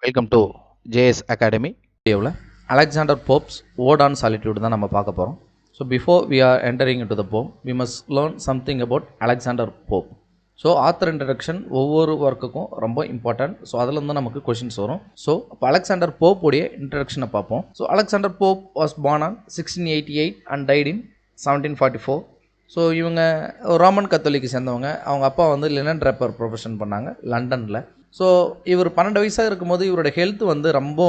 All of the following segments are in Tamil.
Welcome to JS academy. வீடியோவில் Alexander Pope's ode on solitude தான் நம்ம பார்க்க போகிறோம். So before we are entering in to the poem we must learn something about Alexander Pope. So author introduction ஒவ்வொரு ஒர்க்குக்கும் ரொம்ப இம்பார்ட்டன்ட். ஸோ அதுலேருந்து நமக்கு கொஷின்ஸ் வரும். ஸோ இப்போ அலெக்சாண்டர் போப்புடைய இன்ட்ரடக்ஷனை பார்ப்போம். So Alexander Pope was born on 1688 and tight in 1744. So இவங்க ரோமன் கத்தோலிக்கு சேர்ந்தவங்க. அவங்க அப்பா வந்து லினன் ட்ராப்பர் ப்ரொஃபஷன் பண்ணாங்க லண்டனில். ஸோ இவர் 12 வயசாக இருக்கும்போது இவரோட ஹெல்த் வந்து ரொம்ப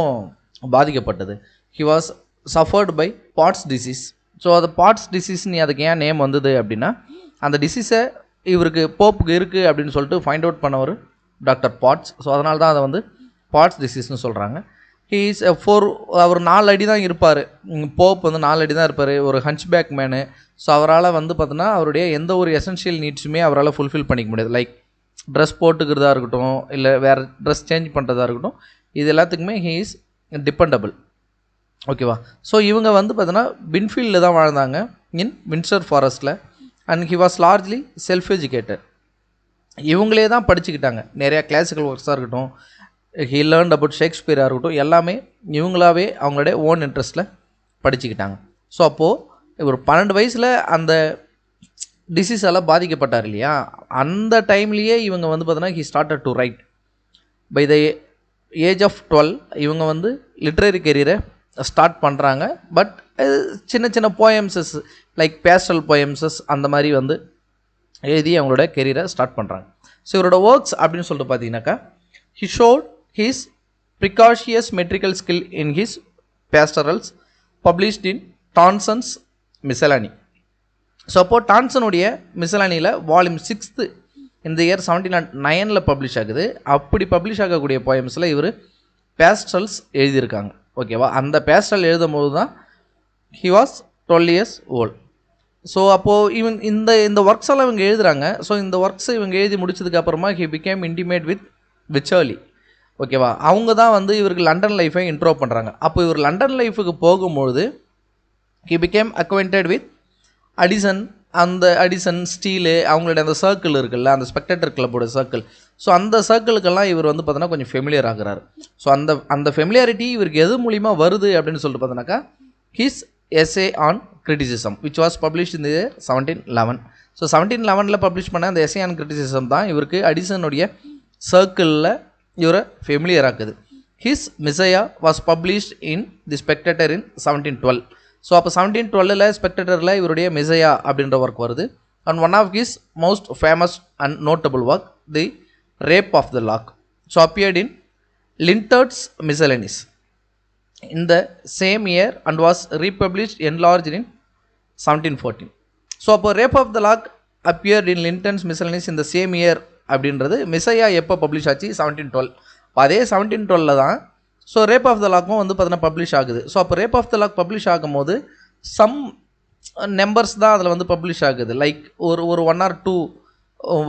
பாதிக்கப்பட்டது. He was suffered by Potts disease. So அது பாட்ஸ் டிசீஸ்னு அதுக்கு ஏன் நேம் வந்தது அப்படின்னா, அந்த டிசீஸை இவருக்கு போப்புக்கு இருக்குது அப்படின்னு சொல்லிட்டு ஃபைண்ட் அவுட் பண்ணவர் டாக்டர் பாட்ஸ். ஸோ அதனால தான் அதை வந்து பாட்ஸ் டிசீஸ்னு சொல்கிறாங்க. ஹீ இஸ் அவர் 4 அடி தான் இருப்பார். போப் வந்து 4 அடி தான் இருப்பார். ஒரு ஹஞ்ச் பேக் மேனு. ஸோ அவரால் வந்து பார்த்தோன்னா அவருடைய எந்த ஒரு எசென்ஷியல் நீட்ஸுமே அவரால் ஃபுல்ஃபில் பண்ணிக்க முடியாது. லைக் ட்ரெஸ் போட்டுக்கிறதா இருக்கட்டும், இல்லை வேறு ட்ரெஸ் சேஞ்ச் பண்ணுறதா இருக்கட்டும், இது எல்லாத்துக்குமே ஹீ இஸ் டிபெண்டபிள். ஓகேவா? ஸோ இவங்க வந்து பார்த்தோன்னா பின்ஃபீல்டில் தான் வாழ்ந்தாங்க, இன் வின்சர் ஃபாரஸ்ட்டில். And he was largely self educated. இவங்களே தான் படிச்சுக்கிட்டாங்க. நிறையா கிளாசிக்கல் ஒர்க்ஸாக இருக்கட்டும், ஹி லேர்ன்ட் அபவுட் ஷேக்ஸ்பியராக இருக்கட்டும், எல்லாமே இவங்களாவே அவங்களுடைய ஓன் இன்ட்ரெஸ்ட்டில் படிச்சுக்கிட்டாங்க. ஸோ அப்போது ஒரு 12 வயசில் அந்த டிசீஸால் பாதிக்கப்பட்டார் இல்லையா, அந்த டைம்லேயே இவங்க வந்து பார்த்தோன்னா he started to write. By the age of 12 இவங்க வந்து லிட்ரரி கெரியரை ஸ்டார்ட் பண்ணுறாங்க. பட் சின்ன சின்ன போயம்ஸஸ் லைக் பேஸ்டல் போயம்ஸஸ் அந்த மாதிரி வந்து எழுதி அவங்களோட கெரியரை ஸ்டார்ட் பண்ணுறாங்க. ஸோ இவரோட ஒர்க்ஸ் அப்படின்னு சொல்லிட்டு பார்த்தீங்கன்னாக்கா, he showed his precocious metrical skill in his pastorals published in Tonson's Miscellany. So அப்போது டான்சனுடைய மிசலானியில் வால்யூம் 6 இந்த இயர் 1709 பப்ளிஷ் ஆகுது. அப்படி பப்ளிஷ் ஆகக்கூடிய போயம்ஸில் இவர் பேஸ்டல்ஸ் எழுதியிருக்காங்க. ஓகேவா? அந்த பேஸ்டல் எழுதும்போது தான் he was 12 years old. So அப்போது இவங்க இந்த ஒர்க்ஸ் எல்லாம் இவங்க எழுதுகிறாங்க. ஸோ இந்த ஒர்க்ஸை இவங்க எழுதி முடிச்சதுக்கப்புறமா ஹி பிகேம் இன்டிமேட் வித் விச்சர்லி. ஓகேவா? அவங்க தான் வந்து இவருக்கு லண்டன் லைஃபை இன்ட்ரோ பண்ணுறாங்க. அப்போ இவர் லண்டன் லைஃபுக்கு போகும்பொழுது he became acquainted with Addison. அந்த அடிசன் ஸ்டீலு அவங்களுடைய அந்த சர்க்கிள் இருக்குல்ல, அந்த ஸ்பெக்டேட்டர் கிளப்போட சர்க்கிள். ஸோ அந்த சர்க்கிளுக்கெல்லாம் இவர் வந்து பார்த்தோன்னா கொஞ்சம் ஃபெமிலியர் ஆகிறாரு. ஸோ அந்த ஃபெமிலியாரிட்டி இவருக்கு எது மூலிமா வருது அப்படின்னு சொல்லிட்டு பார்த்தோன்னாக்கா, his essay on criticism which was publish in 1711. So 1711 publish பண்ண அந்த எஸ்ஏ ஆன் கிரிட்டிசிசம் தான் இவருக்கு அடிசனுடைய சர்க்கிளில் இவரை ஃபெமிலியர் ஆக்குது. His Messiah was published in the Spectator in 1712. So அப்போ 1712 ஸ்பெக்டேட்டரில் இவருடைய மிசையா அப்படின்ற ஒர்க் வருது. And one of his most famous and notable work the Rape of the Lock so appeared in Lintot's Miscellanies in the same year and was republished enlarge in 1714. So அப்போ rape of the Lock appeared in Lintot's Miscellanies இந்த சேம் இயர் அப்படின்றது மிசையா எப்போ பப்ளிஷ் ஆச்சு? 1712. அதே 1712 தான் ஸோ ரேப் ஆஃப் த லாக்கும் வந்து பார்த்தீங்கன்னா பப்ளிஷ் ஆகுது. ஸோ அப்போ rape of the lock publish ஆகும்போது சம் நம்பர்ஸ் தான் அதில் வந்து பப்ளிஷ் ஆகுது. லைக் ஒரு 1 or 2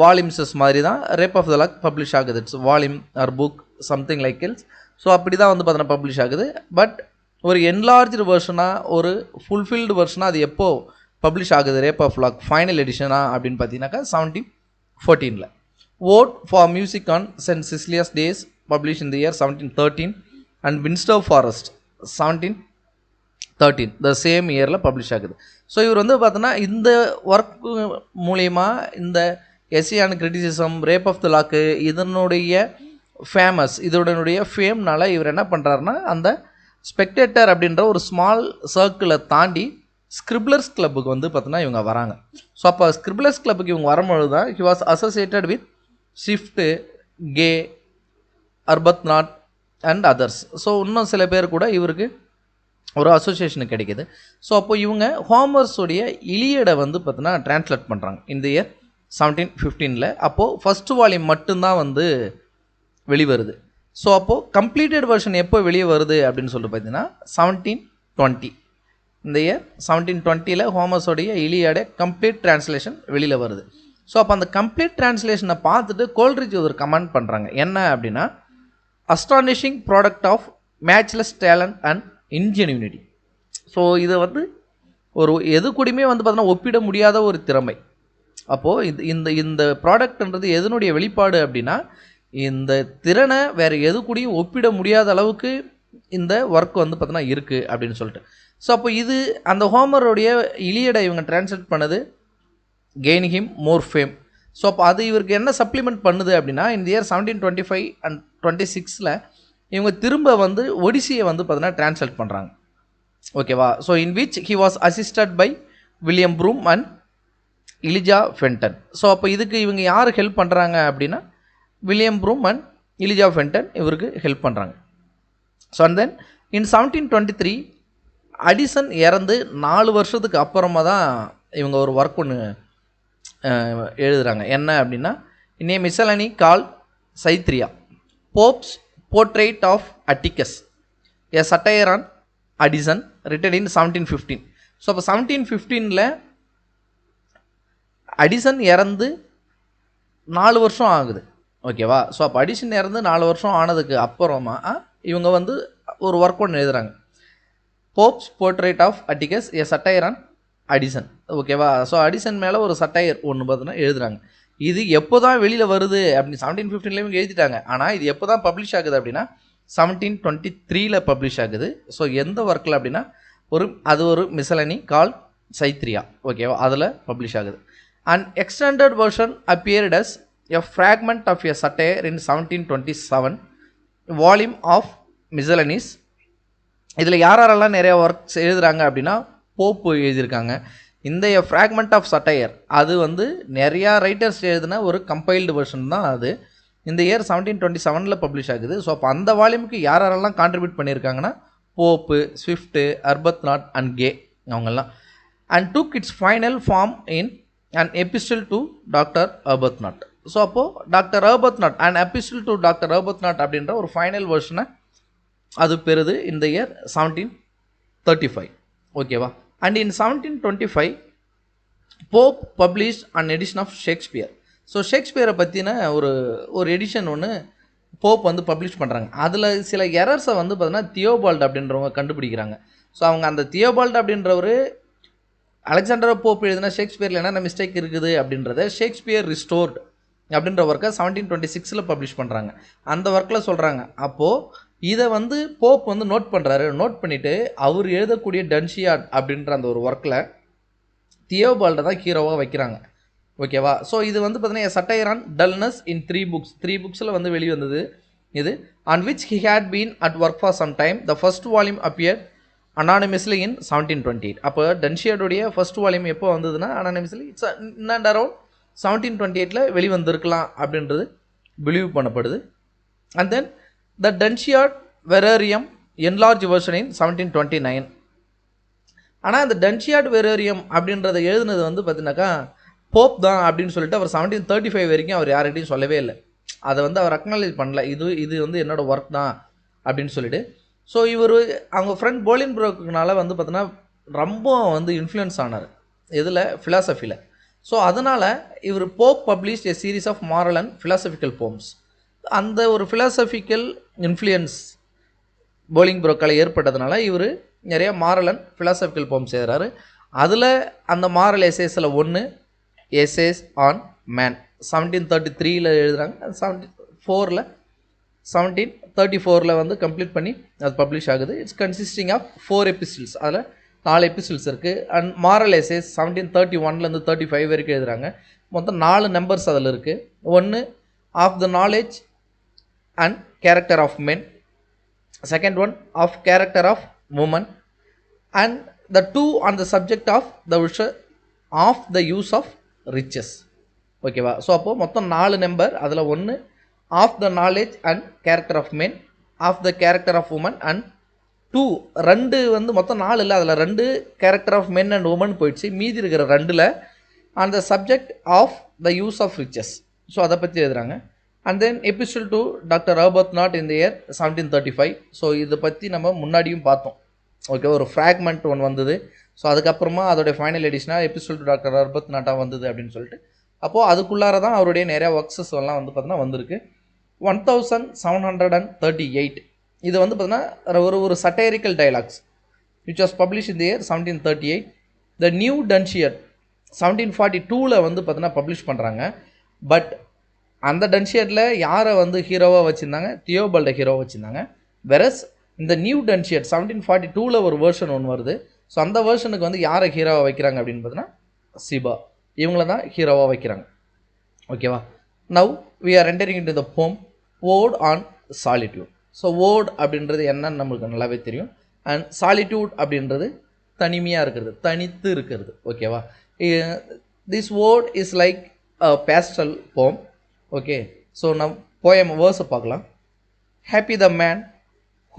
வால்யூம்ஸஸ் மாதிரி தான் Rape of the lock publish ஆகுது. It's volume or book something like else. So அப்படி தான் வந்து பார்த்தீங்கன்னா பப்ளிஷ் ஆகுது. பட் ஒரு என்லார்ஜ்டு வெர்ஷனாக, ஒரு ஃபுல்ஃபில்டு வெர்ஷனாக அது எப்போ பப்ளிஷ் ஆகுது ரேப் ஆஃப் லாக் ஃபைனல் எடிஷனாக அப்படின்னு பார்த்தீங்கன்னாக்கா 1714. Ode for Music on Saint Cecilia's Day publish in the year 1713 and Windsor Forest 1713 the same இயரில் பப்ளிஷ் ஆகுது. ஸோ இவர் வந்து பார்த்தோன்னா இந்த ஒர்க் மூலயமா இந்த essay on criticism, Rape of the Lock இதனுடைய இதனுடைய ஃபேம்னால இவர் என்ன பண்ணுறாருன்னா, அந்த ஸ்பெக்டேட்டர் அப்படின்ற ஒரு ஸ்மால் சர்க்கிளை தாண்டி ஸ்கிரிப்லர்ஸ் கிளப்புக்கு வந்து பார்த்தோன்னா இவங்க வராங்க. ஸோ அப்போ ஸ்கிரிப்லர்ஸ் கிளப்புக்கு இவங்க வரும்பொழுது தான் he was associated with Swift, Gay, Arbuthnot and others. So இன்னும் சில பேர் கூட இவருக்கு ஒரு அசோசியேஷனுக்கு கிடைக்கிது. ஸோ அப்போ இவங்க ஹோமர்ஸுடைய இலியடை வந்து பார்த்தீங்கன்னா டிரான்ஸ்லேட் பண்ணுறாங்க இந்த இயர் 1715. அப்போது ஃபஸ்ட்டு வால்யூம் மட்டும்தான் வந்து வெளிவருது. ஸோ அப்போது கம்ப்ளீட்டட் வெர்ஷன் எப்போ வெளியே வருது அப்படின்னு சொல்லிட்டு பார்த்தீங்கன்னா 1720 இந்த இயர் 1720 ஹோமர்ஸோடைய இலியடை கம்ப்ளீட் டிரான்ஸ்லேஷன் வெளியில் வருது. ஸோ அப்போ அந்த கம்ப்ளீட் டிரான்ஸ்லேஷனை பார்த்துட்டு கோல்ட்ரிட்ஜ் ஒரு கமெண்ட் பண்ணுறாங்க. என்ன அப்படின்னா, astonishing product of matchless talent and ingenuity. So இதை வந்து ஒரு எது கூடயுமே வந்து பார்த்தோன்னா ஒப்பிட முடியாத ஒரு திறமை. அப்போது இந்த ப்ராடக்ட்ன்றது எதனுடைய வெளிப்பாடு அப்படின்னா, இந்த திறனை வேறு எது கூடயும் ஒப்பிட முடியாத அளவுக்கு இந்த ஒர்க் வந்து பார்த்தீங்கன்னா இருக்குது அப்படின்னு சொல்லிட்டு. ஸோ அப்போ இது அந்த ஹோமருடைய இலியடை இவங்க டிரான்ஸ்லேட் பண்ணது gain him more fame. So அப்போ அது இவருக்கு என்ன சப்ளிமெண்ட் பண்ணுது அப்படின்னா, இந்த இயர் 1725 அண்ட் 26 இவங்க திரும்ப வந்து ஒடிசியை வந்து பார்த்தீங்கன்னா டிரான்ஸ்லேட் பண்ணுறாங்க. ஓகேவா? So in which he was assisted by William Broome and Elijah Fenton. So அப்போ இதுக்கு இவங்க யார் ஹெல்ப் பண்ணுறாங்க அப்படின்னா, William Broome and Elijah Fenton இவருக்கு ஹெல்ப் பண்ணுறாங்க. So and then in 1723 Addison இறந்து 4 வருஷத்துக்கு அப்புறமா தான் இவங்க ஒரு ஒர்க் ஒன்று எழுதுகிறாங்க. என்ன அப்படின்னா, இன் ஏ மிசலனி கால் சைத்ரியா Pope's portrait of Atticus a satire on Addison written in 1715. So அப்போ 1715 அடிசன் இறந்து 4 வருஷம் ஆகுது. ஓகேவா? ஸோ அப்போ அடிசன் இறந்து 4 வருஷம் ஆனதுக்கு அப்புறமா இவங்க வந்து ஒரு ஒர்க் ஒன்று எழுதுகிறாங்க. Pope's portrait of Atticus a satire on Addison. ஓகேவா? ஸோ அடிசன் மேலே ஒரு சட்டையர் ஒன்று பார்த்தீங்கன்னா எழுதுகிறாங்க. இது எப்போ தான் வெளியில் வருது அப்படின்னு 1715 இவங்க எழுதிட்டாங்க. ஆனால் இது எப்போ தான் பப்ளிஷ் ஆகுது அப்படின்னா 1723 பப்ளிஷ் ஆகுது. ஸோ எந்த ஒர்க்கில் அப்படின்னா அது ஒரு மிசலனி கால் சைத்ரியா. ஓகேவா? அதில் பப்ளிஷ் ஆகுது. And extended version appeared as a fragment of a satire in 1727 volume of Miscellanies. இதில் யாரெல்லாம் நிறைய ஒர்க்ஸ் எழுதுகிறாங்க அப்படின்னா, போப்பு எழுதியிருக்காங்க. இந்த ஃப்ராக்மெண்ட் ஆஃப் சட்டையர் அது வந்து நிறையா ரைட்டர்ஸ் எழுதின ஒரு கம்பைல்டு வெர்ஷன் தான் அது. இந்த இயர் 1727 பப்ளிஷ் ஆகுது. ஸோ அப்போ அந்த வால்யூமுக்கு யாரெல்லாம் கான்ட்ரிபியூட் பண்ணியிருக்காங்கன்னா, Pope, Swift, Arbuthnot and Gay அவங்கெல்லாம். And took its final form in and Epistle to Doctor Arbuthnot. So அப்போது Doctor Arbuthnot and Epistle to Doctor Arbuthnot அப்படின்ற ஒரு ஃபைனல் வெர்ஷனை அது பெறுது இந்த இயர் 1735. ஓகேவா? And in 1725 Pope publish an edition of Shakespeare. So ஷேக்ஸ்பியரை பற்றின ஒரு எடிஷன் ஒன்று போப் வந்து பப்ளிஷ் பண்ணுறாங்க. அதில் சில எரர்ஸை வந்து பார்த்தீங்கன்னா தியோபால்ட் அப்படின்றவங்க கண்டுபிடிக்கிறாங்க. ஸோ அவங்க அந்த தியோபால்ட் அப்படின்றவர் அலெக்சாண்டர் போப் எழுதின ஷேக்ஸ்பியரில் என்னென்ன மிஸ்டேக் இருக்குது அப்படின்றத ஷேக்ஸ்பியர் ரிஸ்டோர்ட் அப்படின்ற ஒர்க்கை 1726 பப்ளிஷ் பண்ணுறாங்க. அந்த ஒர்க்கில் சொல்கிறாங்க. அப்போது இதை வந்து போப் வந்து நோட் பண்ணுறாரு. நோட் பண்ணிவிட்டு அவர் எழுதக்கூடிய டன்ஷியாட் அப்படின்ற அந்த ஒரு ஒர்க்கில் தியோபால்டை தான் ஹீரோவாக வைக்கிறாங்க. ஓகேவா? ஸோ இது வந்து பார்த்தீங்கன்னா satire on dullness in 3 books. 3 booksல வந்து வெளிவந்தது இது. On which he had been at work for some time. The first volume appear anonymously in 1728. அப்போ டன்ஷியாடுடைய ஃபர்ஸ்ட் வால்யூம் எப்போ வந்ததுன்னா anonymously it's in and around 1728 வெளிவந்திருக்கலாம் அப்படின்றது பிலீவ் பண்ணப்படுது. And then the Dunciad Variorum enlarge version in 1729. ஆனால் அந்த டன்ஷியாட் வெரேரியம் அப்படின்றத எழுதுனது வந்து பார்த்தீங்கன்னாக்கா போப் தான் அப்படின்னு சொல்லிட்டு அவர் 1735 வரைக்கும் அவர் யார்கிட்டையும் சொல்லவே இல்லை. அதை வந்து அவர் அக்னாலேஜ் பண்ணல. இது வந்து என்னோடய ஒர்க் தான் அப்படின்னு சொல்லிட்டு. ஸோ இவர் அவங்க ஃப்ரெண்ட் போலின்புரோக்குனால வந்து பார்த்தீங்கன்னா ரொம்ப வந்து இன்ஃப்ளூயன்ஸ் ஆனார். எதில்? ஃபிலாசபியில். ஸோ அதனால் இவர் Pope publish a series of moral and philosophical poems. அந்த ஒரு ஃபிலாசபிக்கல் இன்ஃப்ளூயன்ஸ் போலிங்புரோக்கால் ஏற்பட்டதுனால இவர் நிறைய மாரல் அண்ட் ஃபிலாசபிக்கல் போம்ஸ் எழுதுறாரு. அதில் அந்த மாரல் எசேஸில் ஒன்று எசேஸ் ஆன் மேன் 1733 எழுதுகிறாங்க. 1734 வந்து கம்ப்ளீட் பண்ணி அது பப்ளிஷ் ஆகுது. It's consisting of 4 episodes. அதில் 4 எபிசோட்ஸ் இருக்குது. அண்ட் மாரல் எசேஸ் 1731 35 வரைக்கும் எழுதுகிறாங்க. மொத்தம் 4 நம்பர்ஸ் அதில் இருக்குது. ஒன்று of the knowledge and character of men, second one of character of women, and the 2 on the subject of the wish of the use of riches. ஓகேவா? ஸோ அப்போது மொத்தம் 4 நம்பர். அதில் ஒன்று of the knowledge and character of men, of the character of women, and 2 வந்து மொத்தம் 4 இல்லை, அதில் 2 character of men and women போயிடுச்சு. மீதி இருக்கிற 2 on the subject of the use of riches. So அதை பற்றி எழுதுகிறாங்க. And then Epistle to Doctor Arbuthnot இந்த இயர் 1735. ஸோ இதை பற்றி நம்ம முன்னாடியும் பார்த்தோம். ஓகே, ஒரு ஃப்ராக்மெண்ட் ஒன்று வந்தது. ஸோ அதுக்கப்புறமா அதோடைய ஃபைனல் எடிஷனாக எபிஸ்டில் டு டாக்டர் அர்பத்நாட்டாக வந்தது அப்படின்னு சொல்லிட்டு. அப்போது அதுக்குள்ளார தான் அவருடைய நிறையா ஒர்க்ஸஸ் எல்லாம் வந்து பார்த்தீங்கன்னா வந்திருக்கு. 1738 இது வந்து பார்த்தீங்கன்னா ஒரு சட்டைரிக்கல் டைலாக்ஸ் விச் வாஸ் பப்ளிஷ் இந்த இயர் 1738. த நியூ டன்ஷியட் 1742 வந்து பார்த்தீங்கன்னா பப்ளிஷ் பண்ணுறாங்க. பட் அந்த டன்ஷியட்டில் யாரை வந்து ஹீரோவாக வச்சுருந்தாங்க, தியோபல்டை ஹீரோவாக வச்சுருந்தாங்க. வெரஸ் இந்த நியூ டன்ஷியட் 1742 ஒரு வேர்ஷன் ஒன்று வருது. ஸோ அந்த வேர்ஷனுக்கு வந்து யாரை ஹீரோவாக வைக்கிறாங்க அப்படின்னு பார்த்தீங்கன்னா சிபா, இவங்கள தான் ஹீரோவாக வைக்கிறாங்க. ஓகேவா? Now we are entering into the poem Ode on Solitude. So ode அப்படின்றது என்னன்னு நம்மளுக்கு நல்லாவே தெரியும். அண்ட் சாலிட்யூட் அப்படின்றது தனிமையாக இருக்கிறது, தனித்து இருக்கிறது. ஓகேவா? This ode is like a pastoral poem. Okay, so நம் போயம் வேர்ஸை பார்க்கலாம். Happy the man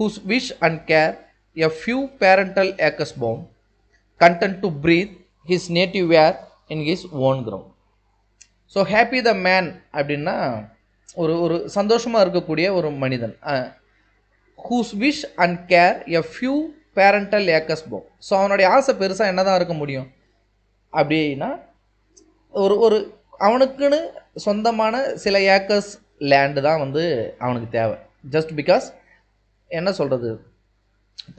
whose wish and care a few parental acres bound, content to breathe his native air in his own ground. So happy the man அப்படின்னா ஒரு ஒரு சந்தோஷமாக இருக்கக்கூடிய ஒரு மனிதன். Whose wish and care a few parental acres poem. So அவனுடைய ஆசை பெருசாக என்ன தான் இருக்க முடியும் அப்படின்னா ஒரு ஒரு அவனுக்குன்னு சொந்தமான சில ஏக்கர்ஸ் லேண்டு தான் வந்து அவனுக்கு தேவை. ஜஸ்ட் பிகாஸ் என்ன சொல்கிறது,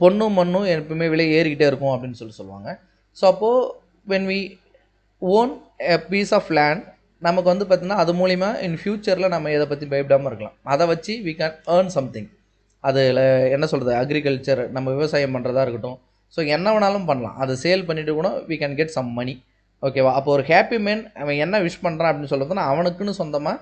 பொண்ணும் மண்ணும் எப்பவுமே விலை ஏறிக்கிட்டே இருக்கும் அப்படின்னு சொல்லுவாங்க. ஸோ அப்போது when we own a piece of land, நமக்கு வந்து பார்த்திங்கன்னா அது மூலிமா இன் ஃப்யூச்சரில் நம்ம இதை பற்றி பயப்படாமல் இருக்கலாம். அதை வச்சு வி கேன் ஏர்ன் சம்திங். அதில் என்ன சொல்கிறது, அக்ரிகல்ச்சர், நம்ம விவசாயம் பண்ணுறதா இருக்கட்டும், ஸோ என்ன வேணாலும் பண்ணலாம். அதை சேல் பண்ணிவிட்டு கூட we can get some money. ஓகேவா? அப்போ ஒரு ஹாப்பி மேன் அவன் என்ன விஷ் பண்ணுறான் அப்படின்னு சொல்கிறதுனா அவனுக்குன்னு சொந்தமாக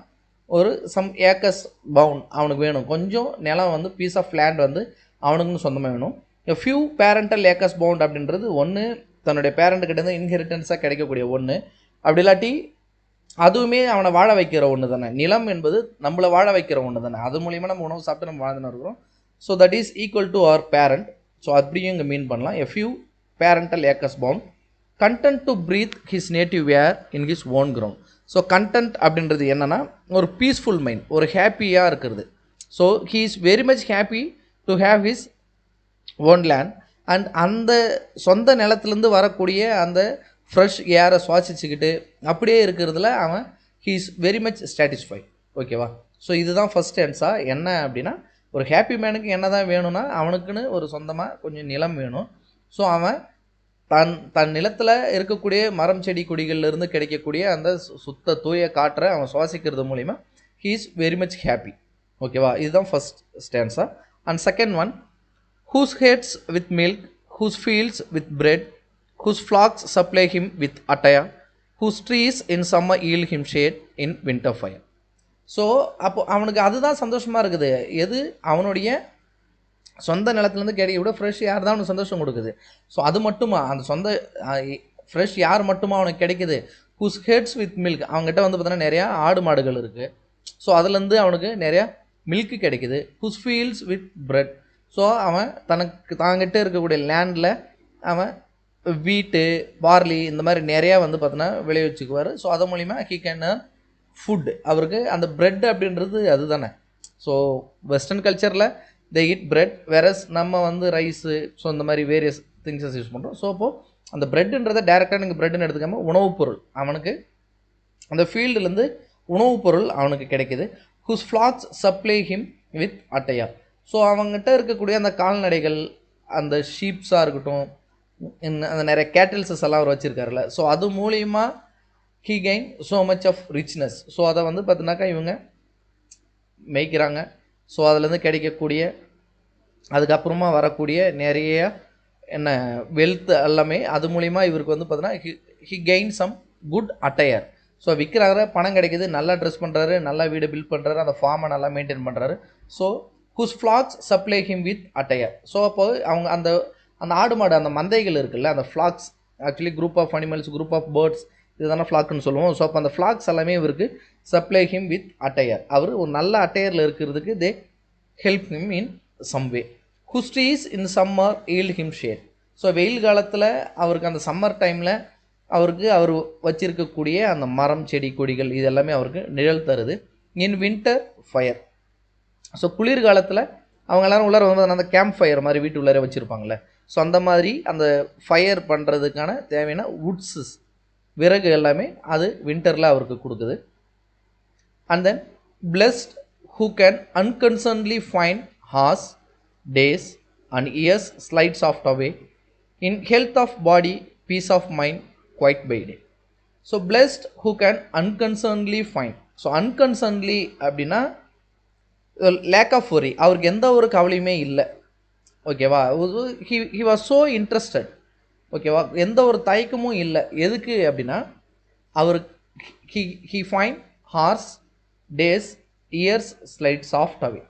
ஒரு சம் ஏக்கர்ஸ் பவுண்ட் அவனுக்கு வேணும். கொஞ்சம் நிலம் வந்து பீஸ் ஆஃப் லேண்ட் வந்து அவனுக்குன்னு சொந்தமாக வேணும். ஃபியூ பேரண்டல் ஏக்கர்ஸ் பவுண்ட் அப்படின்றது ஒன்று தன்னுடைய பேரண்ட்டுக்கிட்டேருந்து இன்ஹெரிட்டன்ஸாக கிடைக்கக்கூடிய ஒன்று. அப்படி இல்லாட்டி அதுவுமே அவனை வாழ வைக்கிற ஒன்று தானே. நிலம் என்பது நம்மளை வாழ வைக்கிற ஒன்று தானே. அது மூலிமா நம்ம உணவு சாப்பிட்டு நம்ம வாழ்ந்துன்னு இருக்கிறோம். So that is equal to our parent. So அப்படியும் இங்கே மீன் பண்ணலாம். A few parental acres bound, content to breathe his native air in his own ground. So content அப்படின்றது என்னென்னா ஒரு பீஸ்ஃபுல் மைண்ட், ஒரு ஹாப்பியாக இருக்கிறது. So he is very much happy to have his own land. And அந்த சொந்த நிலத்துலேருந்து வரக்கூடிய அந்த ஃப்ரெஷ் ஏரை சுவாசிச்சுக்கிட்டு அப்படியே இருக்கிறதுல அவன் he is very much satisfied. ஓகேவா? ஸோ இதுதான் ஃபஸ்ட் ஆன்சர். என்ன அப்படின்னா ஒரு ஹாப்பி மேனுக்கு என்ன தான் வேணும்னா அவனுக்குன்னு ஒரு சொந்தமாக கொஞ்சம் நிலம் வேணும். ஸோ அவன் தன் நிலத்தில் இருக்கக்கூடிய மரம் செடி கொடிகள்லேருந்து கிடைக்கக்கூடிய அந்த சுத்த தூய காற்றை அவன் சுவாசிக்கிறது மூலிமா he is very much happy. ஓகேவா? இதுதான் first stanza. And second one, whose heads with milk, whose fields with bread, whose flocks supply him with attire, whose trees in summer yield him shade in winter fire. So அப்போ அவனுக்கு அதுதான் சந்தோஷமாக இருக்குது. எது அவனுடைய சொந்த நிலத்துலேருந்து கிடைக்க விட ஃப்ரெஷ் யார் தான் அவனுக்கு சந்தோஷம் கொடுக்குது. ஸோ அது மட்டுமா அந்த சொந்த ஃப்ரெஷ் யார் மட்டுமா அவனுக்கு கிடைக்குது? ஹூஸ் ஹெட்ஸ் வித் மில்க், அவங்ககிட்ட வந்து பார்த்தீங்கன்னா நிறையா ஆடு மாடுகள் இருக்குது. ஸோ அதுலேருந்து அவனுக்கு நிறையா மில்க்கு கிடைக்குது. Whose fields with bread, so அவன் தாங்கிட்ட இருக்கக்கூடிய லேண்டில் அவன் வீட்டு பார்லி இந்த மாதிரி நிறையா வந்து பார்த்தோன்னா விளைவிச்சுக்குவார். ஸோ அது மூலிமா ஹீ கேன் ஏர்ன் ஃபுட். அவருக்கு அந்த பிரெட் அப்படின்றது அது தானே. ஸோ வெஸ்டர்ன் கல்ச்சரில் தே ஈட் பிரெட், வேறஸ் நம்ம வந்து ரைஸு, ஸோ இந்த மாதிரி வேரியஸ் திங்ஸஸ் யூஸ் பண்ணுறோம். ஸோ அப்போது அந்த பிரெட்டுன்றதை டேரெக்டாக நீங்கள் பிரெட்டுன்னு எடுத்துக்காமல் உணவுப் பொருள் அவனுக்கு அந்த ஃபீல்டுலேருந்து உணவுப் பொருள் அவனுக்கு கிடைக்கிது. Whose flocks supply him with attire, so அவங்ககிட்ட இருக்கக்கூடிய அந்த கால்நடைகள், அந்த ஷீப்ஸாக இருக்கட்டும், அந்த நிறைய கேட்டில்ஸஸ் எல்லாம் அவர் வச்சுருக்காருல, ஸோ அது மூலிமா he gain so much of richness. So அதை வந்து பார்த்தினாக்கா இவங்க மேய்க்கிறாங்க. ஸோ அதுலேருந்து கிடைக்கக்கூடிய அதுக்கப்புறமா வரக்கூடிய நிறைய என்ன வெல்த் எல்லாமே அது மூலிமா இவருக்கு வந்து பார்த்தீங்கன்னா he gain some good attire. So விற்கிறாரு, பணம் கிடைக்கிது, நல்லா ட்ரெஸ் பண்ணுறாரு, நல்லா வீடு பில்ட் பண்ணுறாரு, அந்த ஃபார்மை நல்லா மெயின்டைன் பண்ணுறாரு. So whose flocks supply him with attire. So அப்போது அவங்க அந்த அந்த ஆடு மாடு அந்த மந்தைகள் இருக்குல்ல, அந்த flocks actually group of animals, group of birds, இதுதானே ஃப்ளாக்னு சொல்லுவோம். ஸோ அப்போ அந்த ஃப்ளாக்ஸ் எல்லாமே இவருக்கு சப்ளை ஹிம் வித் அட்டையர். அவர் ஒரு நல்ல அட்டையரில் இருக்கிறதுக்கு they help him in some way. Whose trees in summer yield him shade. So வெயில் காலத்தில் அவருக்கு அந்த சம்மர் டைமில் அவருக்கு அவர் வச்சிருக்கக்கூடிய அந்த மரம் செடி கொடிகள் இது எல்லாமே அவருக்கு நிழல் தருது. இன் வின்டர் ஃபயர், ஸோ குளிர்காலத்தில் அவங்க எல்லோரும் உள்ளார வந்து அந்த கேம்ப் ஃபயர் மாதிரி வீட்டு உள்ளார வச்சுருப்பாங்களே, ஸோ அந்த மாதிரி அந்த ஃபயர் பண்ணுறதுக்கான தேவையான வுட்ஸஸ் விறகு எல்லாமே அது வின்டரில் அவருக்கு கொடுக்குது. And then blessed who can unconcernedly find hours days and years slide soft away in health of body peace of mind quite by day. So blessed who can unconcernedly find. So unconcernedly அப்படின்னா லேக் ஆஃப் worry, அவருக்கு எந்த ஒரு கவலையுமே இல்லை. ஓகேவா, ஹி வாஸ் ஸோ இன்ட்ரெஸ்டட். ஓகேவா, எந்த ஒரு தயக்கமும் இல்லை. எதுக்கு அப்படின்னா அவர் he find hours days years slide soft away.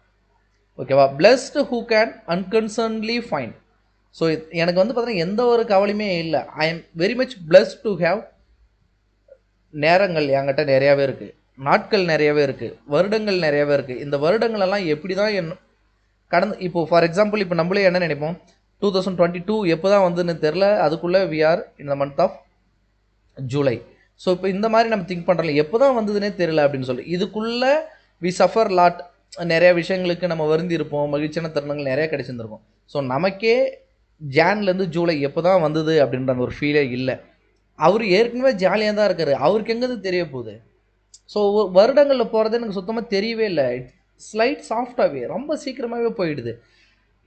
ஓகேவா, blessed who can unconcernedly find. So எனக்கு வந்து பார்த்தீங்கன்னா எந்த ஒரு கவலையுமே இல்லை. I am very much blessed to have. நேரங்கள் என்கிட்ட நிறையாவே இருக்குது, நாட்கள் நிறையவே இருக்குது, வருடங்கள் நிறையவே இருக்குது. இந்த வருடங்கள் எல்லாம் எப்படி தான் கடந்து இப்போ ஃபார் எக்ஸாம்பிள் இப்போ நம்மளே என்ன நினைப்போம், 2022 எப்போ தான் வந்துன்னு தெரில, அதுக்குள்ளே we are in the month of July. So இப்போ இந்த மாதிரி நம்ம திங்க் பண்ணுறோம், எப்போ தான் வந்ததுன்னே தெரியல அப்படின்னு சொல்லி. இதுக்குள்ளே வி சஃபர் லாட், நிறைய விஷயங்களுக்கு நம்ம வருந்தி இருப்போம், மகிழ்ச்சியான தருணங்கள் நிறைய கிடைச்சிருந்துருக்கும். ஸோ நமக்கே ஜான்லேருந்து ஜூலை எப்போ தான் வந்தது அப்படின்ற அந்த ஒரு ஃபீலே இல்லை. அவர் ஏற்கனவே ஜாலியாக தான் இருக்கார், அவருக்கு எங்கேருந்து தெரிய போகுது. ஸோ வருடங்களில் போகிறது எனக்கு சுத்தமாக தெரியவே இல்லை. ஸ்லைட் சாஃப்டாகவே ரொம்ப சீக்கிரமாகவே போயிடுது.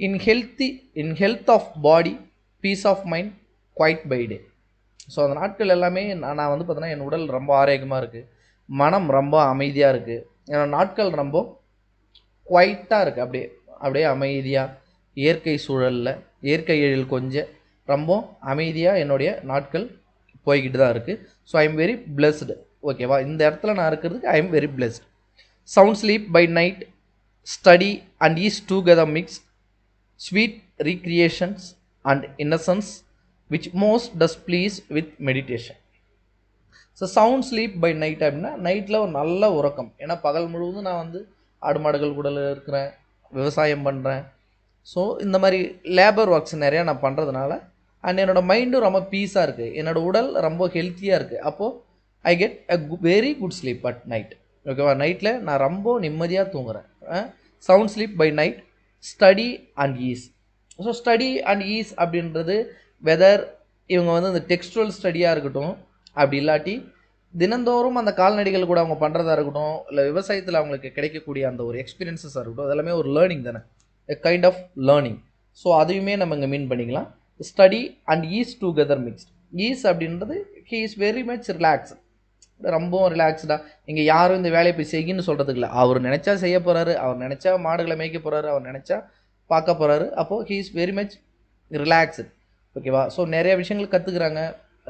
In health of body, peace of mind, quiet by day. So அந்த நாட்கள் எல்லாமே நான் வந்து பார்த்தீங்கன்னா என் உடல் ரொம்ப ஆரோக்கியமாக இருக்குது, மனம் ரொம்ப அமைதியாக இருக்குது, என்னோட நாட்கள் ரொம்ப குவைட்டாக இருக்குது. அப்படியே அப்படியே அமைதியாக இயற்கை சூழலில், இயற்கை எழில் கொஞ்சம் ரொம்ப அமைதியாக என்னுடைய நாட்கள் போய்கிட்டு தான் இருக்குது. So I am very blessed. ஓகேவா, இந்த இடத்துல நான் இருக்கிறதுக்கு I am very blessed. Sound sleep by night, study and ease together mix, sweet recreations and innocence which most does please with meditation. So sound sleep by night அப்படின்னா நைட்டில் ஒரு நல்ல உறக்கம். ஏன்னா பகல் முழுவதும் நான் வந்து ஆடு மாடுகள் கூட இருக்கிறேன், விவசாயம் பண்ணுறேன். ஸோ இந்த மாதிரி லேபர் ஒர்க்ஸ் நிறையா நான் பண்ணுறதுனால அண்ட் என்னோடய மைண்டும் ரொம்ப பீஸாக இருக்குது, என்னோடய உடல் ரொம்ப ஹெல்த்தியாக இருக்குது. அப்போது I get a very good sleep at night. ஓகேவா, நைட்டில் நான் ரொம்ப நிம்மதியாக தூங்குறேன். Sound sleep by night, study and ease. So study and ease அப்படின்றது வெதர் இவங்க வந்து இந்த டெக்ஸ்டுவல் ஸ்டடியாக இருக்கட்டும், அப்படி இல்லாட்டி தினந்தோறும் அந்த கால்நடைகள் கூட அவங்க பண்ணுறதா இருக்கட்டும், இல்லை விவசாயத்தில் அவங்களுக்கு கிடைக்கக்கூடிய அந்த ஒரு எக்ஸ்பீரியன்ஸஸாக இருக்கட்டும், அதெல்லாமே ஒரு லேர்னிங் தானே, a kind of learning. So அதையுமே நம்ம இங்கே மீன் பண்ணிக்கலாம். Study and ease together mixed. Ease அப்படின்றது he is very much relaxed, ரொம்பவும் ரிலாக்ஸ்டாக. இங்கே யாரும் இந்த வேலையை போய் செய்யின்னு சொல்கிறதுக்கு இல்லை, அவர் நினச்சா செய்ய போகிறாரு, அவர் நினச்சா மாடுகளை மேய்க்க போகிறாரு, அவர் நினச்சா பார்க்க போகிறாரு. அப்போது he is very much relaxed. ஓகேவா, ஸோ நிறைய விஷயங்கள் கற்றுக்குறாங்க,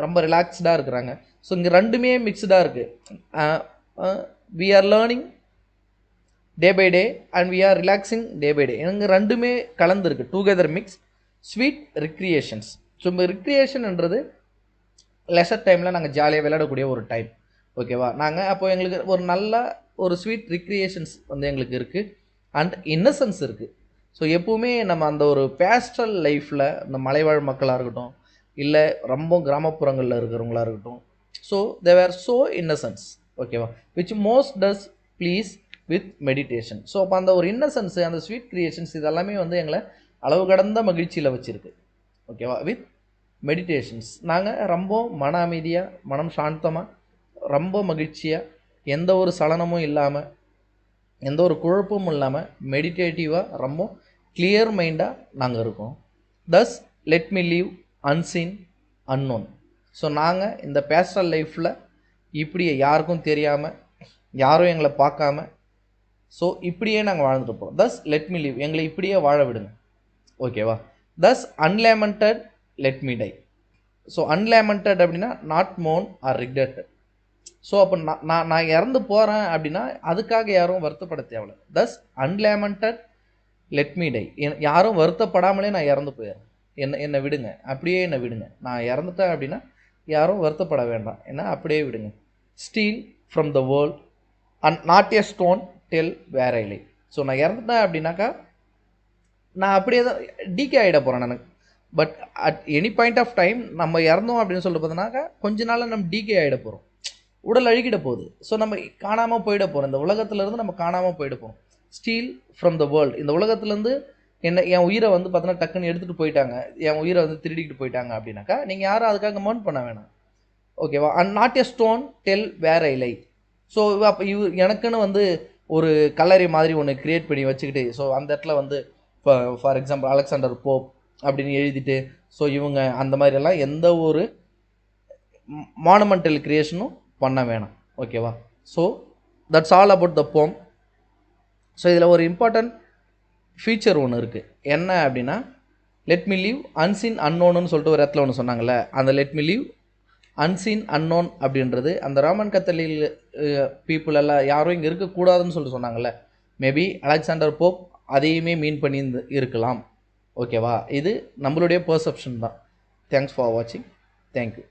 ரொம்ப ரிலாக்ஸ்டாக இருக்கிறாங்க. ஸோ இங்கே ரெண்டுமே மிக்ஸ்டாக இருக்குது. We are learning day by day and we are relaxing day by day. எனக்கு ரெண்டுமே கலந்துருக்கு, together mix. Sweet recreations. So இப்போ ரிக்ரியேஷன்ன்றது லெஷர் டைமில் நாங்கள் ஜாலியாக விளையாடக்கூடிய ஒரு டைம். ஓகேவா, நாங்கள் அப்போ எங்களுக்கு ஒரு நல்ல ஒரு ஸ்வீட் ரிக்ரியேஷன்ஸ் வந்து எங்களுக்கு இருக்குது அண்ட் இன்னசென்ஸ் இருக்குது. ஸோ எப்போவுமே நம்ம அந்த ஒரு பேஸ்ட்ரல் லைஃப்பில் இந்த மலைவாழ் மக்களாக இருக்கட்டும், இல்லை ரொம்ப கிராமப்புறங்களில் இருக்கிறவங்களாக இருக்கட்டும், so they are so innocence. ஓகேவா, which most does please with meditation. So அப்போ அந்த ஒரு இன்னசென்ஸு, அந்த ஸ்வீட் கிரியேஷன்ஸ் இதெல்லாமே வந்து எங்களை அளவு கடந்த மகிழ்ச்சியில் வச்சுருக்கு. ஓகேவா, வித் மெடிடேஷன்ஸ் நாங்கள் ரொம்ப மன அமைதியாக, மனம் சாந்தமாக, ரொம்ப மகிழ்ச்சியாக, எந்த ஒரு சலனமும் இல்லாமல், எந்த ஒரு குழப்பமும் இல்லாமல் மெடிடேட்டிவாக ரொம்ப கிளியர் மைண்டாக நாங்கள் இருக்கோம். Thus let me leave unseen unknown. So நாங்கள் இந்த பேஸ்ட்ரல் லைஃப்பில் இப்படியே யாருக்கும் தெரியாமல், யாரும் எங்களை பார்க்காம, ஸோ இப்படியே நாங்கள் வாழ்ந்துட்டுப்போம். தஸ் லெட் மீ லீவ், எங்களை இப்படியே வாழ விடுங்க. ஓகேவா, thus அன்லேமெண்டட் let me die. So unlamented அப்படின்னா நாட் மோன் ஆர் ரிக்ரெட்டட். ஸோ அப்போ நான் இறந்து போகிறேன் அப்படின்னா அதுக்காக யாரும் வருத்தப்பட தேவையில்லை. தஸ் அன்லேமெண்டட் லெட் மீ டை. யாரும் வருத்தப்படாமலே நான் இறந்து போயிடுறேன், என்னை விடுங்க, அப்படியே என்னை விடுங்க. நான் இறந்துட்டேன் அப்படின்னா யாரும் வருத்தப்பட வேண்டாம், என்ன அப்படியே விடுங்க. Steal from the world and not a stone tell where I lie. So நான் இறந்துட்டேன் அப்படின்னாக்கா நான் அப்படியே தான் டீகே ஆகிட போகிறேன் எனக்கு. But at any point of time நம்ம இறந்தோம் அப்படின்னு சொல்லிட்டு பார்த்தோன்னாக்கா கொஞ்ச நாளில் நம்ம டீகே ஆகிட போகிறோம், உடல் அழுகிட போகுது. ஸோ நம்ம காணாமல் போயிட போகிறோம், இந்த உலகத்துலேருந்து நம்ம காணாமல் போயிட போகிறோம். ஸ்டீல் ஃப்ரம் த வேர்ல்டு, இந்த உலகத்துலேருந்து என் உயிரை வந்து பார்த்தோன்னா டக்குன்னு எடுத்துகிட்டு போயிட்டாங்க, என் உயிரை வந்து திருடிக்கிட்டு போயிட்டாங்க அப்படின்னாக்கா நீங்கள் யாரும் அதுக்காக மர்ன் பண்ண வேணாம். ஓகேவா, and not a stone tell where I lie. So அப்போ எனக்குன்னு வந்து ஒரு கல்லறை மாதிரி ஒன்று க்ரியேட் பண்ணி வச்சுக்கிட்டு, ஸோ அந்த இடத்துல வந்து ஃபார் எக்ஸாம்பிள் அலெக்சாண்டர் போப் அப்படின்னு எழுதிட்டு, ஸோ இவங்க அந்த மாதிரியெல்லாம் எந்த ஒரு மானுமெண்டல் க்ரியேஷனும் பண்ண வேணாம். ஓகேவா, so that's all about the போம். ஸோ இதில் ஒரு இம்பார்ட்டன்ட் ஃபீச்சர் ஒன்று இருக்குது. என்ன அப்படின்னா, லெட் மீ லீவ் அன்சீன் அன்னோன்னு சொல்லிட்டு ஒரு இடத்துல ஒன்று சொன்னாங்கல்ல, அந்த let me leave unseen unknown அப்படின்றது அந்த ரோமன் கத்தோலிக் பீப்புள் எல்லாம் யாரும் இங்கே இருக்கக்கூடாதுன்னு சொல்லிட்டு சொன்னாங்கல்ல, மேபி அலெக்சாண்டர் போப் அதையுமே மீன் பண்ணி இருக்கலாம். ஓகேவா? இது நம்மளுடைய பெர்செப்ஷன் தான். தேங்க்ஸ் ஃபார் வாட்சிங். தேங்க்யூ.